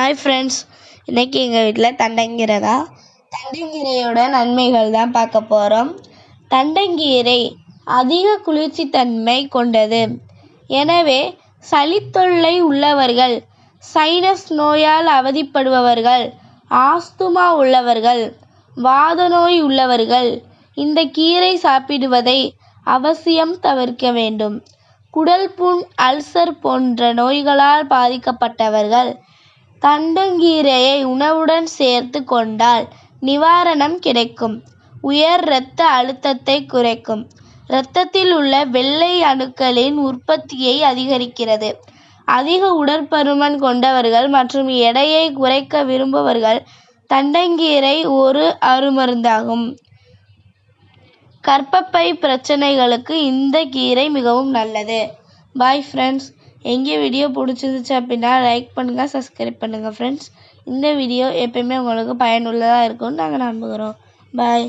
Hi friends, இன்றைக்கி எங்கள் வீட்டில் தண்டங்கீரை தான். தண்டங்கீரையோட நன்மைகள் தான் பார்க்க போகிறோம். தண்டங்கீரை அதிக குளிர்ச்சி தன்மை கொண்டது. எனவே சளித்தொல்லை உள்ளவர்கள், சைனஸ் நோயால் அவதிப்படுபவர்கள், ஆஸ்துமா உள்ளவர்கள், வாத நோய் உள்ளவர்கள் இந்த கீரை சாப்பிடுவதை அவசியம் தவிர்க்க வேண்டும். குடல் புண், அல்சர் போன்ற நோய்களால் பாதிக்கப்பட்டவர்கள் தண்டங்கீரையை உணவுடன் சேர்த்து கொண்டால் நிவாரணம் கிடைக்கும். உயர் இரத்த அழுத்தத்தை குறைக்கும். இரத்தத்தில் உள்ள வெள்ளை அணுக்களின் உற்பத்தியை அதிகரிக்கிறது. அதிக உடற்பருமன் கொண்டவர்கள் மற்றும் எடையை குறைக்க விரும்புபவர்கள் தண்டங்கீரை ஒரு அருமருந்தாகும். கர்ப்பப்பை பிரச்சனைகளுக்கு இந்த கீரை மிகவும் நல்லது. Bye friends. எங்கள் வீடியோ பிடிச்சிருந்துச்சு அப்படின்னா லைக் பண்ணுங்கள், சப்ஸ்கிரைப் பண்ணுங்கள் ஃப்ரெண்ட்ஸ். இந்த வீடியோ எப்பயுமே உங்களுக்கு பயனுள்ளதாக இருக்கும்னு நாங்கள் நம்புகிறோம். பாய்.